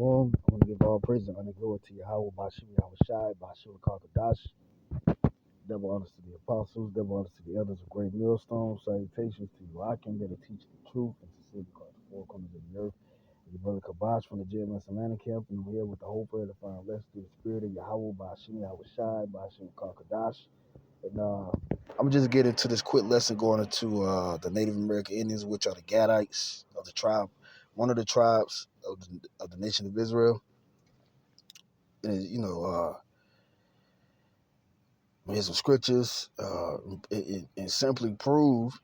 Shalom. I want to give all praise and honor glory to Yahweh, Bashim, Yahweh Shai, Bashim, Kakadash. Double honors to the apostles, double honors to the elders of great millstone. Salutations to you. I came here to teach the truth and to see across the four corners of the earth. Your brother Kabash from the GMS Atlanta camp, and I'm here with the hope of to find rest through the spirit of Yahweh, Bashim, Yahweh Shai, Bashim, Kakadash. And I'm just get into this quick lesson going into the Native American Indians, which are the Gadites of the tribe, one of the tribes of the nation of Israel. And, here's some scriptures and simply prove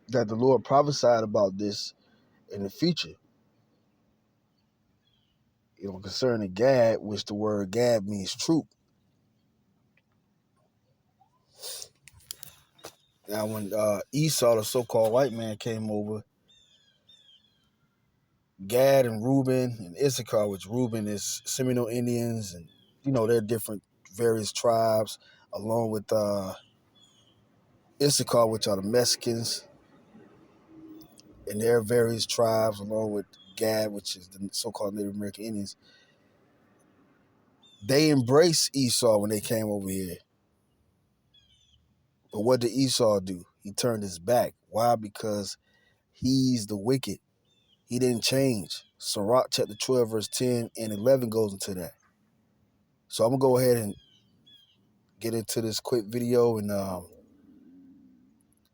that the Lord prophesied about this in the future. Concerning Gad, which the word Gad means troop. Now, when Esau, the so-called white man, came over, Gad and Reuben and Issachar, which Reuben is Seminole Indians, and they're different various tribes, along with Issachar, which are the Mexicans, and their various tribes, along with Gad, which is the so-called Native American Indians. They embraced Esau when they came over here. But what did Esau do? He turned his back. Why? Because he's the wicked. He didn't change. Sirach chapter 12, verse 10 and 11 goes into that. So I'm going to go ahead and get into this quick video and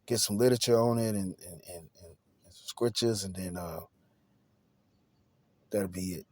get some literature on it and some scriptures, and then that'll be it.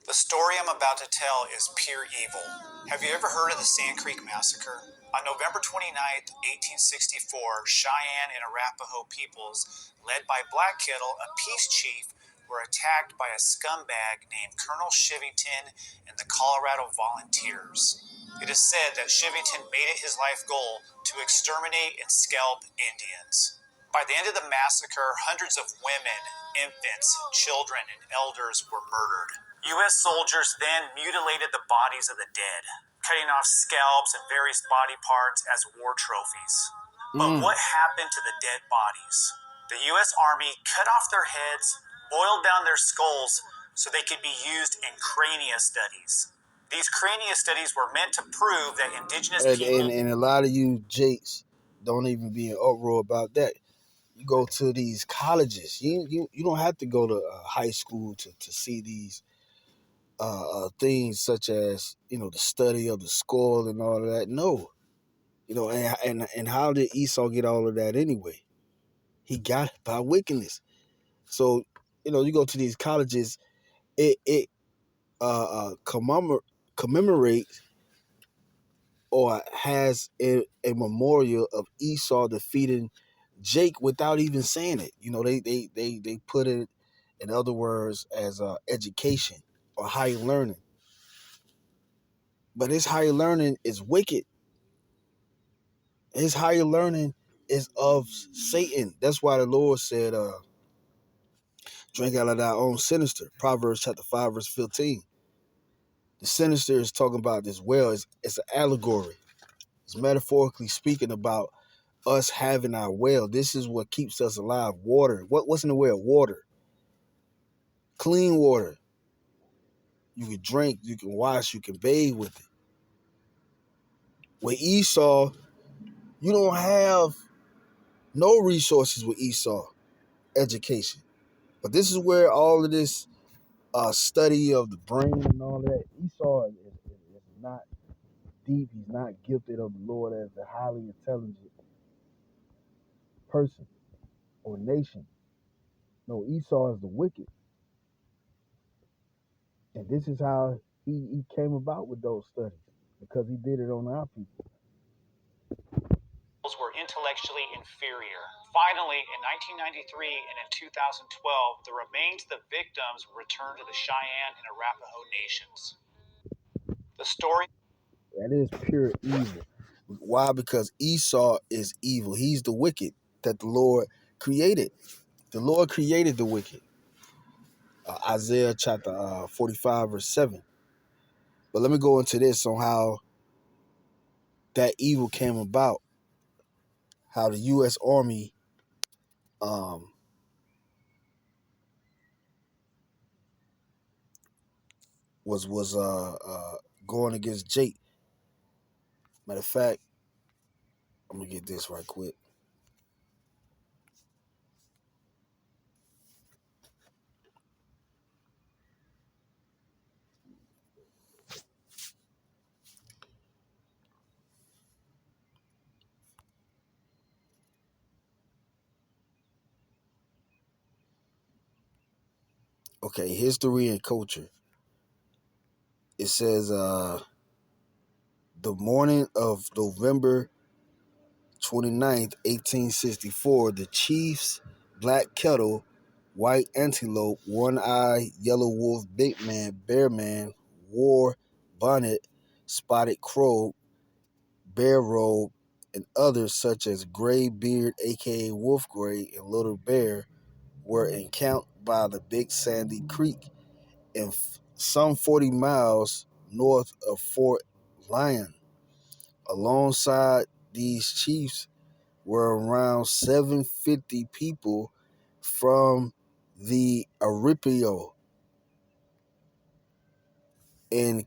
The story I'm about to tell is pure evil. Have you ever heard of the Sand Creek Massacre? On November 29th, 1864, Cheyenne and Arapaho peoples, led by Black Kettle, a peace chief, were attacked by a scumbag named Colonel Shivington and the Colorado Volunteers. It is said that Shivington made it his life goal to exterminate and scalp Indians. By the end of the massacre, hundreds of women, infants, children, and elders were murdered. U.S. soldiers then mutilated the bodies of the dead, cutting off scalps and various body parts as war trophies. But what happened to the dead bodies? The U.S. Army cut off their heads, boiled down their skulls so they could be used in crania studies. These crania studies were meant to prove that indigenous people... And a lot of you jakes don't even be in uproar about that. You go to these colleges. You don't have to go to high school to see these things such as the study of the skull and all of that. No, and how did Esau get all of that anyway? He got it by wickedness. So you go to these colleges, it commemorates or has a memorial of Esau defeating Jake without even saying it. They put it, in other words, as education or higher learning. But his higher learning is wicked. His higher learning is of Satan. That's why the Lord said, drink out of thy own sinister. Proverbs chapter 5, verse 15. The sinister is talking about this well. It's an allegory. It's metaphorically speaking about us having our well. This is what keeps us alive. Water. What's in the well? Water. Clean water. You can drink, you can wash, you can bathe with it. With Esau, you don't have no resources with Esau. Education. But this is where all of this study of the brain and all that, Esau is not deep. He's not gifted of the Lord as a highly intelligent person or nation. No, Esau is the wicked. And this is how he came about with those studies, because he did it on our people. Were intellectually inferior. Finally, in 1993 and in 2012, the remains of the victims were returned to the Cheyenne and Arapaho nations. The story... That is pure evil. Why? Because Esau is evil. He's the wicked that the Lord created. The Lord created the wicked. Isaiah chapter 45, verse 7. But let me go into this on how that evil came about. How the U.S. Army was going against Jake. Matter of fact, I'm gonna get this right quick. Okay, history and culture. It says the morning of November 29th, 1864, the chiefs black kettle, white antelope, one eye, yellow wolf, big man, bear man, war bonnet, spotted crow, bear robe, and others such as Gray Beard, aka Wolf Gray, and Little Bear were encamped by the Big Sandy Creek and some 40 miles north of Fort Lyon. Alongside these chiefs were around 750 people from the Aripio and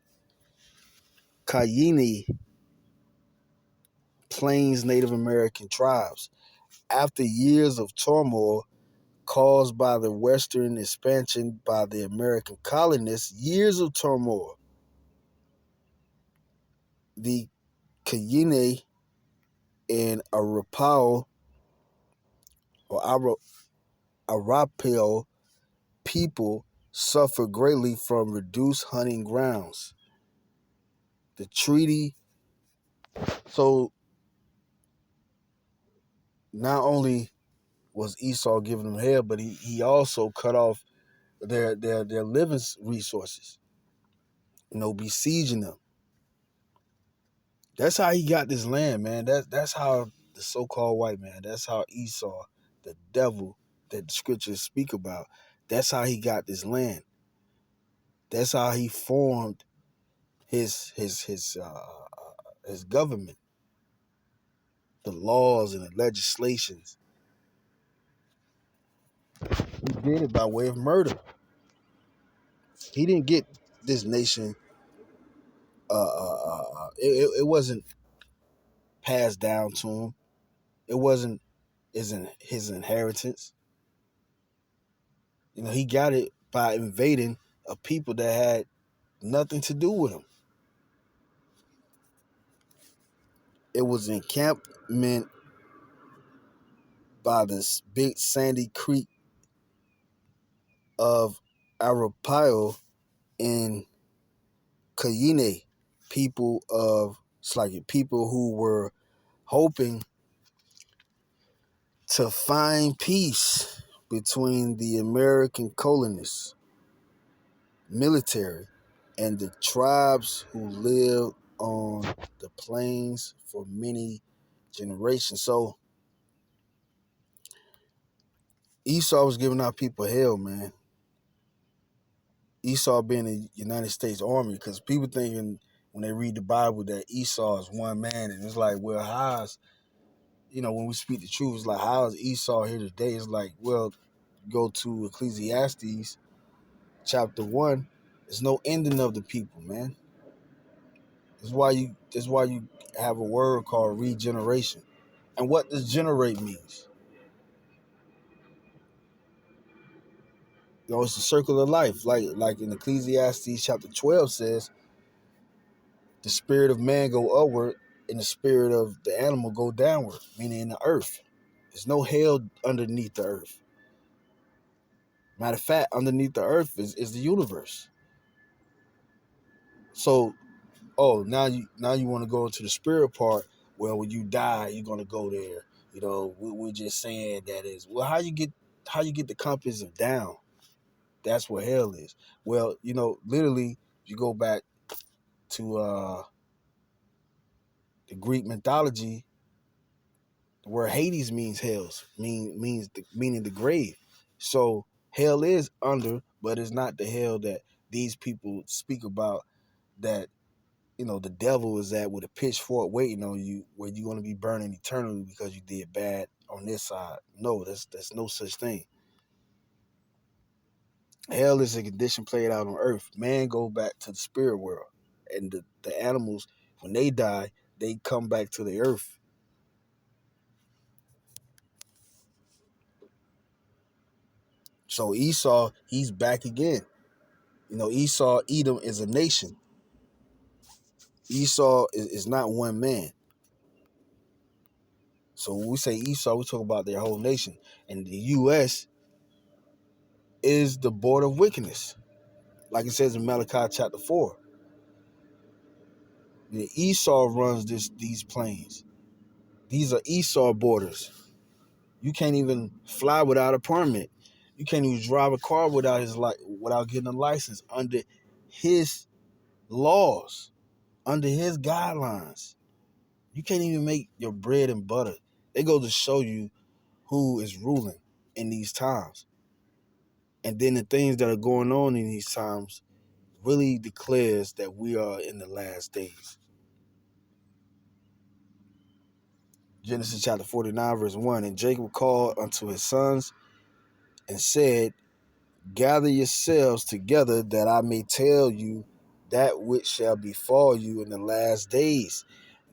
Cayenne Plains Native American tribes. After years of turmoil caused by the western expansion by the American colonists, years of turmoil, the Cayenne and or Arapaho people suffered greatly from reduced hunting grounds. The treaty, so not only was Esau giving them hell, but he also cut off their living resources, besieging them. That's how he got this land, man. That's how the so-called white man, that's how Esau, the devil that the scriptures speak about, that's how he got this land. That's how he formed his government, the laws and the legislations. He did it by way of murder. He didn't get this nation. It wasn't passed down to him. It wasn't his inheritance. He got it by invading a people that had nothing to do with him. It was encampment by this big sandy creek of Arapaho in Cayenne, people who were hoping to find peace between the American colonists, military, and the tribes who lived on the plains for many generations. So Esau was giving our people hell, man. Esau being the United States Army, because people thinking when they read the Bible that Esau is one man, and it's like, well, when we speak the truth, it's like, how is Esau here today? It's like, well, go to Ecclesiastes chapter 1. There's no ending of the people, man. That's why you have a word called regeneration. And what does generate means? It's a circle of life. Like in Ecclesiastes chapter 12 says, the spirit of man go upward and the spirit of the animal go downward, meaning in the earth. There's no hell underneath the earth. Matter of fact, underneath the earth is the universe. So, now you want to go into the spirit part. Well, when you die, you're gonna go there. We're just saying that is, well, how you get the compass of down. That's what hell is. Well, literally, you go back to the Greek mythology, where Hades means meaning the grave. So hell is under, but it's not the hell that these people speak about. That the devil is at with a pitchfork waiting on you, where you're going to be burning eternally because you did bad on this side. No, that's no such thing. Hell is a condition played out on earth. Man go back to the spirit world. And the animals, when they die, they come back to the earth. So Esau, he's back again. Esau, Edom is a nation. Esau is not one man. So when we say Esau, we talk about their whole nation. And the U.S. is the border of wickedness. Like it says in Malachi chapter 4. The Esau runs these plains. These are Esau borders. You can't even fly without a permit. You can't even drive a car without getting a license under his laws, under his guidelines. You can't even make your bread and butter. They go to show you who is ruling in these times. And then the things that are going on in these times really declares that we are in the last days. Genesis chapter 49, verse 1. And Jacob called unto his sons and said, gather yourselves together that I may tell you that which shall befall you in the last days.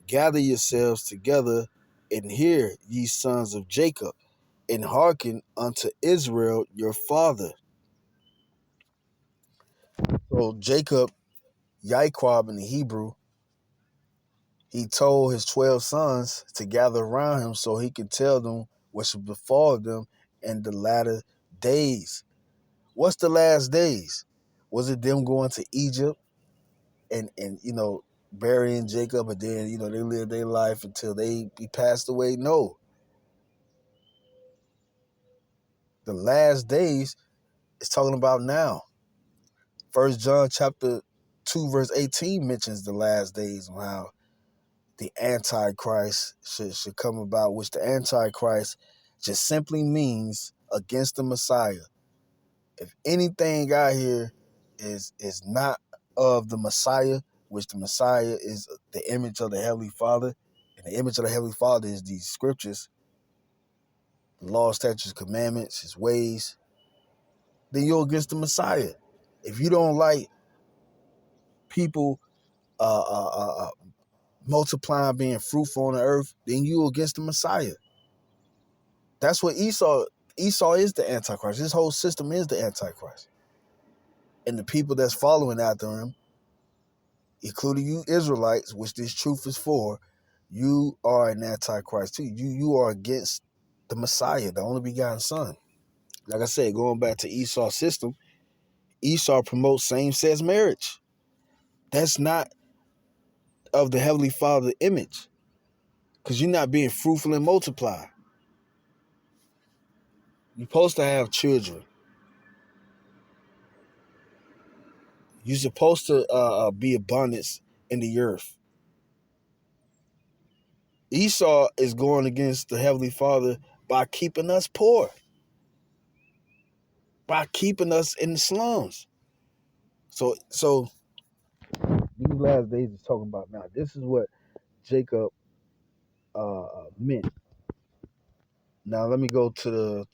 Gather yourselves together and hear, ye sons of Jacob, and hearken unto Israel your father. So Jacob, Yaquab in the Hebrew, he told his 12 sons to gather around him so he could tell them what should befall them in the latter days. What's the last days? Was it them going to Egypt and burying Jacob, and then they live their life until they be passed away? No. The last days is talking about now. First John chapter 2 verse 18 mentions the last days and how the Antichrist should come about, which the Antichrist just simply means against the Messiah. If anything out here is not of the Messiah, which the Messiah is the image of the Heavenly Father, and the image of the Heavenly Father is these scriptures, the law, statutes, commandments, his ways, then you're against the Messiah. If you don't like people multiplying, being fruitful on the earth, then you're against the Messiah. That's what Esau is the Antichrist. His whole system is the Antichrist. And the people that's following after him, including you Israelites, which this truth is for, you are an Antichrist too. You are against the Messiah, the only begotten Son. Like I said, going back to Esau's system, Esau promotes same-sex marriage. That's not of the Heavenly Father image, because you're not being fruitful and multiply. You're supposed to have children. You're supposed to be abundance in the earth. Esau is going against the Heavenly Father by keeping us poor, by keeping us in the slums. So these last days is talking about now. This is what Jacob meant. Now let me go to the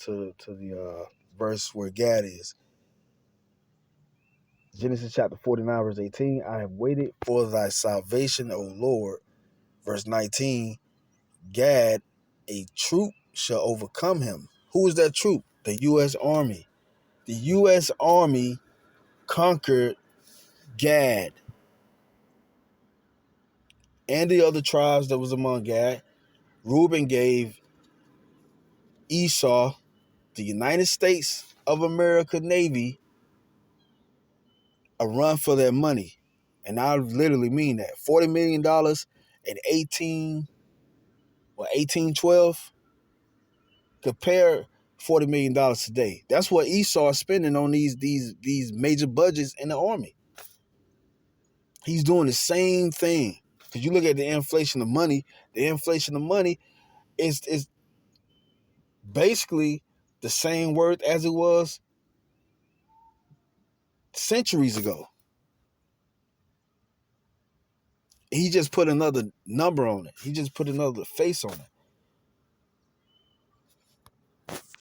verse where Gad is. Genesis chapter 49, verse 18. I have waited for thy salvation, O Lord. Verse 19. Gad, a troop shall overcome him. Who is that troop? The U.S. Army. The U.S. Army conquered Gad and the other tribes that was among Gad. Reuben gave Esau, the United States of America Navy, a run for their money. And I literally mean that. $40 million in 1812. Compare $40 million today. That's what Esau is spending on these major budgets in the army. He's doing the same thing. Because you look at the inflation of money, is basically the same word as it was centuries ago. He just put another number on it. He just put another face on it.